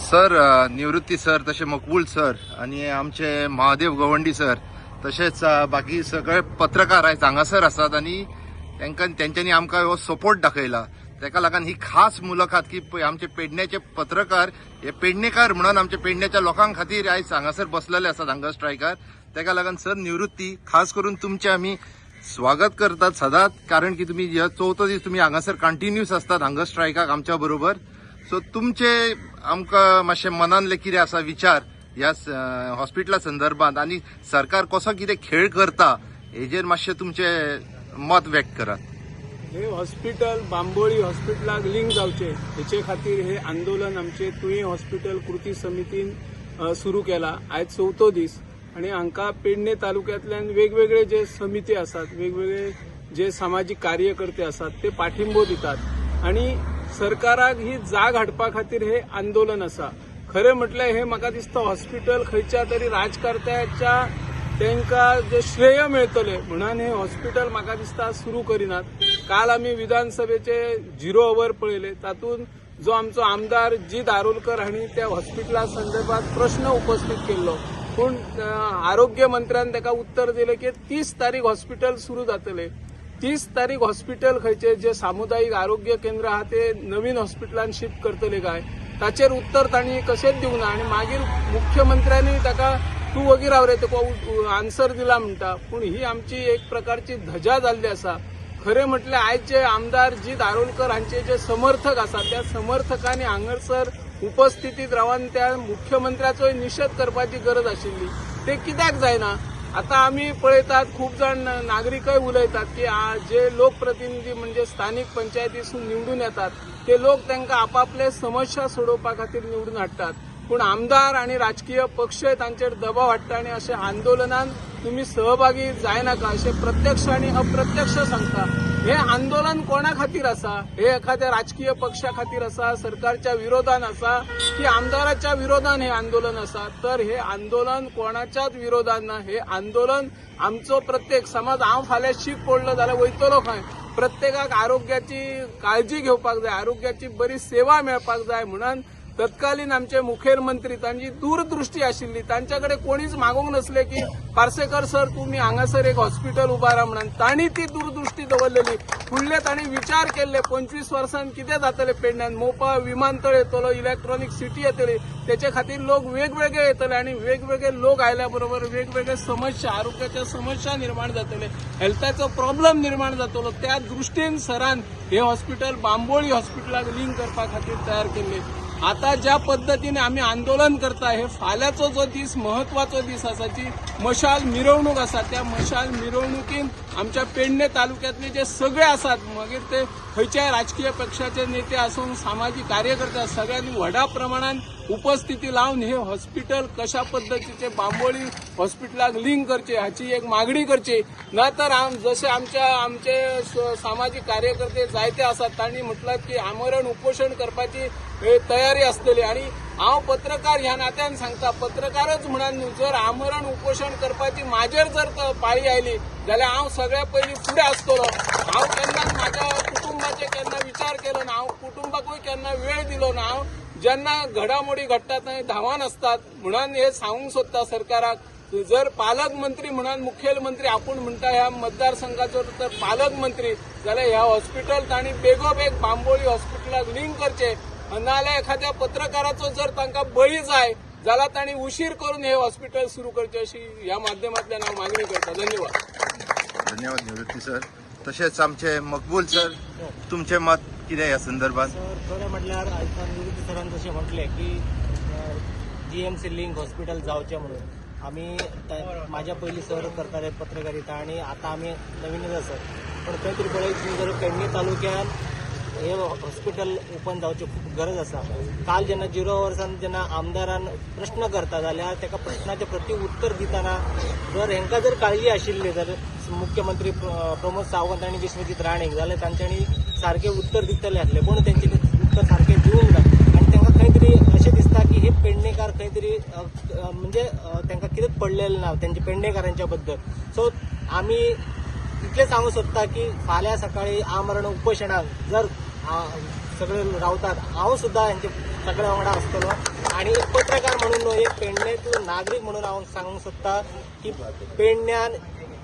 Sir, निवृत्ती sir, तसे मकबूल sir आणि आमचे महादेव गवंडी सर, तसेच बाकी सगळे पत्रकार आहेत हांगासर असतात आणि त्यांच्यानी आमकां हो सपोर्ट दाखयला. तेका लागून ही खास मुलाखत की आमचे पेडण्याचे पत्रकार हे पेडणेकार म्हणून आमच्या पेडण्याच्या लोकां खातीर आयज हांगासर बसलेले असतात हांगा स्ट्रायकार. तेका लागून सर निवृत्ती खास करून तुमचे आमी स्वागत करतात सदांच, कारण की तुम्ही चवथो दीस तुम्ही हांगासर कंटिन्यूस असतात हांगा स्ट्रायकाक आमच्या बरोबर. सो तुमचे आमकां मातशे मनांतले कितें आसा विचार ह्या हॉस्पिटला संदर्भात आणि सरकार कसो कितें खेळ करता हेजेर मातशे तुमचे मत व्यक्त करात. हे हॉस्पिटल बांबोळी हॉस्पिटलाक लिंक जावचे हेचे खातीर हे आंदोलन आमचे तुयें हॉस्पिटल कृती समितीन सुरू केला. आयज चवथो दीस आणि हांकां पेडणे तालुक्यांतल्यान वेगवेगळे जे समिती आसात, वेगवेगळे जे सामाजिक कार्यकर्ते आसात ते पाठिंबो दितात आणि सरकाराक ही जाग हाडपा खातीर हे आंदोलन आसा. खरें म्हटल्यार हे म्हाका दिसता हॉस्पिटल खंयच्या तरी राजकारत्याच्या तांकां जे श्रेय मेळटले म्हणून हे हॉस्पिटल म्हाका दिसता सुरू करिनात. काल आमी विधानसभेचे 0 अवर पळयले, तातूंत जो आमचो आमदार जी दारोलकर हांणी त्या हॉस्पिटला संदर्भात प्रश्न उपस्थित केल्लो, पूण आरोग्य मंत्र्यान ताका उत्तर दिलें की 30 तारीख हॉस्पिटल सुरू जातले. 30 तारीख हॉस्पिटल खंयचे जे सामुदायिक आरोग्य केंद्र आहा ते नवीन हॉस्पिटलान शिफ्ट करतले काय, ताचेर उत्तर तांणी कशेंच दिवंक ना. आनी मागीर मुख्यमंत्र्यांनी ताका तूं वगीर राव रे तुका आन्सर दिला म्हणटा. पूण ही आमची एक प्रकारची धजा जाल्ली आसा. खरें म्हटल्यार आयचे आमदार जी दारोलकर हांचे जे समर्थक आसा त्या समर्थकांनी हांगासर उपस्थितीत रावन त्या मुख्यमंत्र्याचो निशेध करपाची गरज आशिल्ली. ते कित्याक जायना? आता आम्ही पळयतात खूप जण नागरिकय उलयतात की जे लोकप्रतिनिधी म्हणजे स्थानिक पंचायतीसून निवडून येतात ते लोक तांकां आपापले समस्या सोडोवपा खातीर निवडून हाडटात, पूण आमदार आणि राजकीय पक्षय तांचेर दबाव हाडटा आणि अशे आंदोलनात तुम्ही सहभागी जायनाका असे प्रत्यक्ष आणि अप्रत्यक्ष सांगता. हे आंदोलन कोणा खातीर आसा? हे एखाद्या राजकीय पक्षा खातीर आसा, सरकारच्या विरोधान आसा की आमदाराच्या विरोधान हे आंदोलन आसा? तर हे आंदोलन कोणाच्याच विरोधान ना. हे आंदोलन आमचो प्रत्येक समाज, हांव फाल्यां शीक पडलो जाल्यार वयतलो खंय, प्रत्येकाक आरोग्याची काळजी घेवपाक जाय, आरोग्याची बरी सेवा मेळपाक जाय म्हणून तत्कालीन आमचे मुखेलमंत्री तांची दूरदृष्टी आशिल्ली. तांच्याकडे कोणीच मागूंक नसले की पार्सेकर सर तुम्ही हांगासर एक हॉस्पिटल उबारा म्हणून. तांणी ती दूरदृष्टी दवरलेली. फुडले तांणी विचार केल्ले 25 वर्सांत कितें जातले पेडण्यान. मोपा विमानतळ येतलो, इलेक्ट्रॉनिक सिटी येतली, त्याच्या खातीर लोक वेगवेगळे येतले आणि वेगवेगळे लोक आयल्या बरोबर वेगवेगळे समस्या, आरोग्याच्या समस्या निर्माण जातले, हेल्थाचो प्रॉब्लेम निर्माण जातलो. त्या दृष्टीन सरान हे हॉस्पिटल बांबोळी हॉस्पिटलाक लिंक करपा खातीर तयार केल्ले. आता ज्या पद्धतीने आम्ही आंदोलन करता, हे फाल्यांचो जो दीस महत्वाचो दीस आसा, जी मशाल मिरवणूक आसा, त्या मशाल मिरवणुकीन आमच्या पेडणे तालुक्यातले जे सगळे आसात, मागीर ते खंयच्याय राजकीय पक्षाचे नेते आसून सामाजिक कार्यकर्ते सगळ्यांनी व्हडा प्रमाणात उपस्थिती लावून हे हॉस्पिटल कशा पद्धतीचे बांबोळी हॉस्पिटलाक लिंक करचे हाची एक मागणी करची. नातर जसे आमचे सामाजिक कार्यकर्ते जायते आसात तांणी म्हटलं की आमरण उपोषण करपाची तयारी असतली. आणि हांव पत्रकार ह्या नात्यान सांगता, पत्रकारच म्हणून जर आमरण उपोषण करपाची माझेर जर पाळी आयली जाल्यार हांव सगळ्या पयलीं फुडें आसतलो. हांव केन्नाच म्हाज्या कुटुंबाचे केन्ना विचार केलो ना, हांव कुटुंबाकूय केन्ना वेळ दिलो ना. हांव जेन्ना घडामोडी घडटात थंय धांवान असतात म्हणून हे सांगूंक सोदता सरकाराक. जर पालकमंत्री म्हणून मुखेलमंत्री आपूण म्हणटा ह्या मतदारसंघाचो तर पालकमंत्री, जाल्यार ह्या हॉस्पिटल तांणी बेगोबेग बांबोळी हॉस्पिटलाक लिंक करचे. नाल्यार एखाद्या पत्रकाराचो जर तांकां बळी जाय जाल्यार तांणी उशीर करून हे हॉस्पिटल सुरू करचे अशी ह्या माध्यमांतल्यान हांव मागणी करता. धन्यवाद. धन्यवाद निवृत्ती सर. तसेच आमचे मकबूल सर, तुमचे मत कितें ह्या संदर्भात? सर, खरें म्हटल्यार निवृत्ती सरान जशें म्हटलें की GMC लिंक हॉस्पिटल जावचें म्हणून आमी म्हाज्या पयलीं सर करताले पत्रकारिता आणि आता आमी नवीनच आसात. पण खंय तरी पळयत जर पेडणे तालुक्यान हे हॉस्पिटल ओपन जावचें खूब गरज आसा. काल जेन्ना 0 वर्सान जेन्ना आमदारान प्रश्न करता जाल्यार ताका प्रश्नाचे प्रति उत्तर दितना जर हेंकां जर काळजी आशिल्ली जाल्यार मुख्यमंत्री प्रमोद सावंत आनी विश्वजीत राणे जाल्यार तांच्यांनी सारखे उत्तर दितले आसले, पूण तेंचे उत्तर सारखे दिवंक ना. आनी तांकां खंय तरी अशें दिसता की हे पेडणेकार खंय तरी म्हणजे तांकां कितेंच पडलेलें ना तेंचे पेडणेकारांच्या बद्दल. सो आमी इतलें सांगूंक सोदता की फाल्यां सकाळीं आमरण उपोशणाक जर सगळे रावतात, हांव सुद्दां हेंचे सगळ्या वांगडा आसतलो. आणि एक पत्रकार म्हणून एक पेडण्यातलो नागरिक म्हणून हांव सांगूंक सोदता की पेडण्यान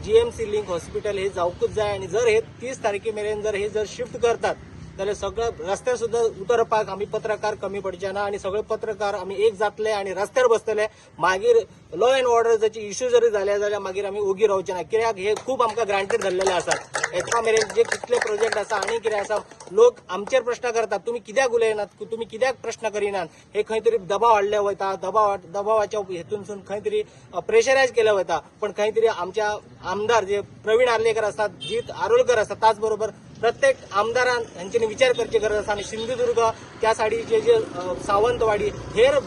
जीएमसी लिंक हॉस्पिटल हे जावकूच जाय आणि जर हे 30 तारखे मेरेन जर हे जर शिफ्ट करतात जाल्यार सगळं रस्त्यार सुद्धा उतरपाक आमी पत्रकार कमी पडचे ना आणि सगळे पत्रकार आमी एक जातले आणि रस्त्यार बसतले मागीर लॉ अँड ऑर्डराचे इश्यू जरी जाले जाल्यार मागीर आमी ओगी रावचे ना कित्याक हे खूप आमकां ग्रांटेड धरलेले आसात एका मेरेन जे कितले प्रोजेक्ट आसा आनी कितें आसा लोक आमचेर प्रश्न करतात तुम्ही कित्याक उलयनात तुम्ही कित्याक प्रश्न करिनात हे खंय तरी दबाव हाडले वयता दबावाच्या हेतून खंय तरी प्रेशरायज केले वयता पण खंय तरी आमच्या आमदार जे प्रवीण आर्लेकर असतात जीत आरोलकर असतात त्याच बरोबर प्रत्येक आमदारान हांच्यानी विचार करची गरज आसा आणि सिंधुदुर्ग त्या सायडीचे जे सावंतवाडी हेर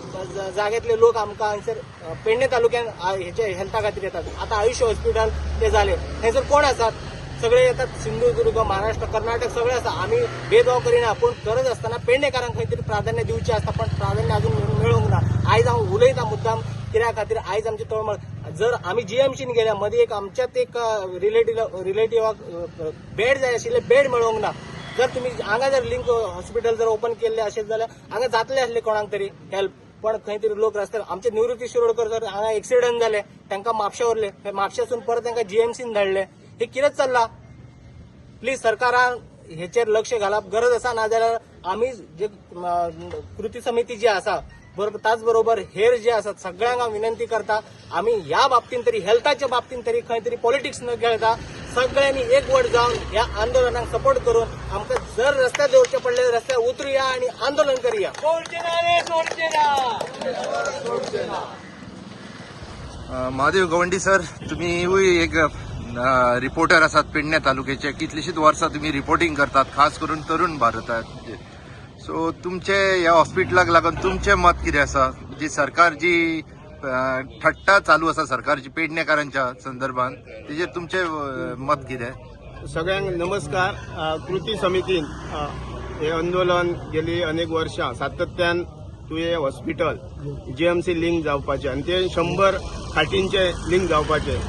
जाग्यातले लोक आमकां हांगसर पेडणे तालुक्यान हेचे हेल्था खातीर येतात आता आयुष हॉस्पिटल ते जाले थंयसर कोण आसात सगळे येतात सिंधुदुर्ग महाराष्ट्र कर्नाटक सगळे आसा आमी भेदभाव करिना पूण गरज आसतना पेडणेकारांक खंय तरी प्राधान्य दिवचें आसता पण प्राधान्य अजून मेळोंक ना आयज हांव उलयता मुद्दाम कित्या खातीर आयज आमचे तळमळ जर आमी जीएमसीन गेल्या मदीं एक आमच्यात एक रिलेटिव्हाक बेड जाय आशिल्ले बेड मेळोंक ना जर तुम्ही हांगा जर लिंक हॉस्पिटल जर ओपन केल्ले अशें जाल्यार हांगा जातले आसले कोणाक तरी हेल्प पण खंय तरी लोक रस्त्यार आमचे निवृत्ती शिरोडकर जर हांगा एक्सिडंट जाले तांकां म्हापश्या व्हरले म्हापश्यासून परत तांकां जीएमसीन धाडले हे कितें चल्लां प्लीज सरकारान हेचेर लक्ष घालप गरज आसा नाजाल्यार आमी जे कृती समिती जी आसा बरोबर त्याच बरोबर हेर जे आसात सगळ्यांक हांव विनंती करता आमी ह्या बाबतीन तरी हेल्थाच्या बाबतीन तरी खंय तरी पॉलिटिक्स न खेळता सगळ्यांनी एकवट जावन ह्या आंदोलनाक सपोर्ट करून आमकां जर रस्त्यार दवरचे पडले रस्त्यार उतरुया आणि आंदोलन करूया महादेव गवंडी सर तुम्ही एक रिपोर्टर आसात पेडणे तालुक्याचे कितलीशीच वर्सां तुम्ही रिपोर्टिंग करतात खास करून तरुण भारतात सो तुमचे ह्या हॉस्पिटलाक लागून तुमचे मत कितें आसा जी सरकार जी थट्टा चालू आसा सरकारची पेडणेकारांच्या संदर्भात तेजेर तुमचे मत कितें सगळ्यांक नमस्कार कृती समितीन हे आंदोलन गेली अनेक वर्षां सातत्यान तुये हॉस्पिटल जीएमसी लिंक जावपाचे आणि ते 100 खाटींचे लिंक जावपाचे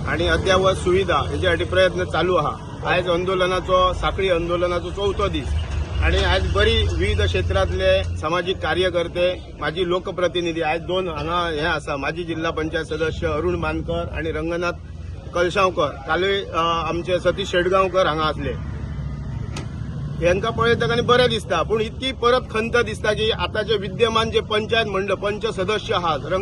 आणि अद्यावत सुविधा हेचे खातीर प्रयत्न चालू आहा आयज आंदोलनाचो साखळी आंदोलनाचो 4थो दीस आणि आज बरी विविध क्षेत्रातले सामाजिक कार्यकर्ते माजी लोकप्रतिनिधी आज 2 हांगा हे आसा माजी जिल्हा पंचायत सदस्य अरुण मानकर आणि रंगनाथ कळशावकर कालूय आमचे सतीश शेडगांवकर हांगा आसले यांका पळयता आनी बरें दिसता पूण इतकी परत खंत दिसता की आतांचे विद्यमान जे पंचायत मंडळ पंच सदस्य आहात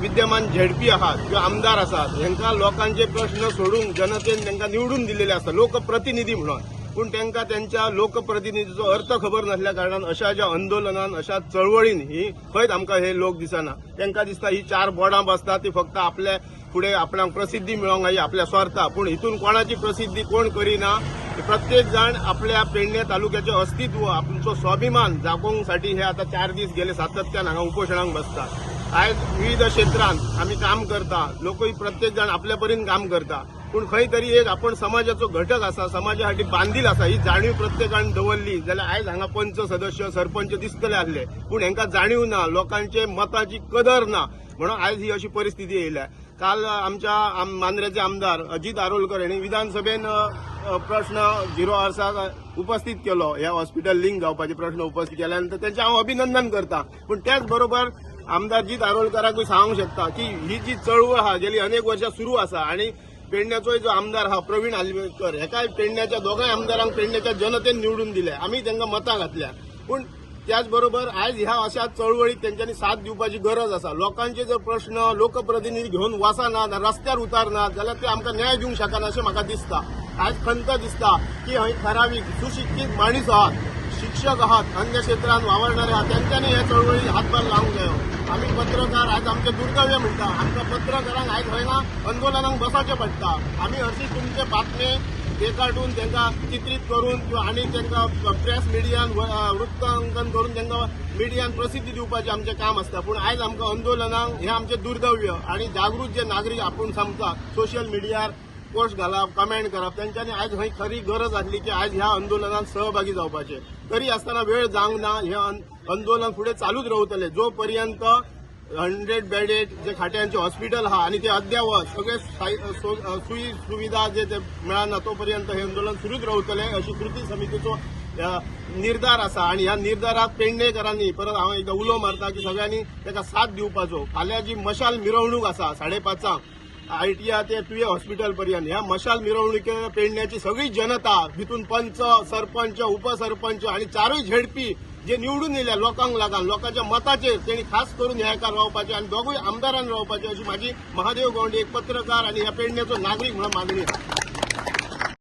विद्यमान झेडपी आहात किंवा आमदार आसात हांकां लोकांचे प्रश्न सोडूंक जनतेन तांकां निवडून दिलेले आसता लोकप्रतिनिधी म्हणून पूण तांकां त्यांच्या लोकप्रतिनिधीचो अर्थ खबर नासल्या कारणान अशा ज्या आंदोलनान अशा चळवळीन ही खंयच आमकां हे लोक दिसना तांकां दिसता ही 4 बोर्डां बसता ती फक्त आपल्या फुडें आपणाक प्रसिद्धी मेळोंक जाय आपल्या स्वार्था पूण हितून कोणाची प्रसिद्धी कोण करिना प्रत्येक जण आपल्या पेडणे तालुक्याचे अस्तित्व आमचो स्वाभिमान जागोवंक साठी हे आता 4 दीस गेले सातत्यान हांगा उपोशणांक बसतात आयज विविध क्षेत्रांत आमी काम करता लोकूय प्रत्येक जण आपल्या परीन काम करता पूण खंय तरी एक आपण समाजाचो घटक आसा समाजा खातीर बांदील आसा ही जाणीव प्रत्येकान दवरली जाल्यार आयज हांगा पंच सदस्य सरपंच दिसतले आसले पूण हांकां जाणीव ना लोकांचे मताची कदर ना म्हणून आयज ही अशी परिस्थिती येयल्या काल आमच्या मांद्रेचे आमदार अजित आरोलकर हांणी विधानसभेन प्रश्न 0 आवर्साक उपस्थित केलो ह्या हॉस्पिटल लिंक जावपाचे प्रश्न उपस्थित केल्यानंतर त्यांचे हांव अभिनंदन करता पण त्याच बरोबर आमदार अजित आरोलकराकूय सांगूंक शकता की ही जी चळवळ आहा गेली अनेक वर्षां सुरू आसा आणि पेडण्याचोय जो आमदार हा प्रवीण आल्वेकर हेकाय पेडण्याच्या दोगांय आमदारांक पेडण्याच्या जनतेन निवडून दिले आमी तांकां मतां घातल्या पूण त्याचबरोबर आज ह्या अशा चळवळीक त्यांच्यानी साथ दिवपाची गरज आसा लोकांचे जर प्रश्न लोकप्रतिनिधी घेवन वचनात रस्त्यार उतारनात जाल्यार ते आमकां न्याय दिवंक शकना अशें म्हाका दिसता आज खंत दिसता की हय ठरावीक सुशिक्षीत मनीस आहात शिक्षक आहात अन्य क्षेत्रांत वावरणारे आहात त्यांच्यानी ह्या चळवळीक हातभार लावंक जायो आमी पत्रकार आज आमचे दुर्दैव म्हणटा आमकां पत्रकारांक आयज खंयना आंदोलनाक बसाचें पडटा आमी अशी तुमचे बातमे रेखाटून तांकां चित्रीत करून किंवा आनी तांकां प्रेस मिडियान वृत्तांकन करून तांकां मिडियान प्रसिद्धी दिवपाचें आमचें काम आसता पूण आयज आमकां आंदोलनाक हें आमचें दुर्दैव्य आनी जागृत जे नागरीक आपूण सांगता सोशल मिडियार पोस्ट घालप कमेंट करप त्यांच्यानी आज खंय खरी गरज आसली की आज ह्या आंदोलनात सहभागी जावपाचे तरी आसतना वेळ जावंक ना हे आंदोलन फुडें चालूच रावतले जो पर्यंत 100 बेडेड जे खाट्यांचे हॉस्पिटल आहा आणि ते अद्यावत सगळे सोयी सुविधा जे मेळना तोपर्यंत हे आंदोलन सुरूच रावतले अशी कृती समितीचो निर्धार आसा आणि ह्या निर्धाराक पेडणेकरांनी परत हांव एकदां उलो मारता की सगळ्यांनी ताका साथ दिवपाचो. फाल्यां जी मशाल मिरवणूक आसा 5:30 ITI ते तुये हॉस्पिटल पर्यंत ह्या मशाल मिरवणुके पेडण्याची सगळी जनता भितून पंच, सरपंच, उपसरपंच आणि चारूय झेडपी जे निवडून येयल्या लोकांक लागून लोकांच्या मताचेर तेणी खास करून ह्या हेका रावपाचे आणि दोगूय आमदारान रावपाचे अशी माझी महादेव गवंडी एक पत्रकार आणि ह्या पेडण्याचो नागरीक म्हणून मागणी आसा.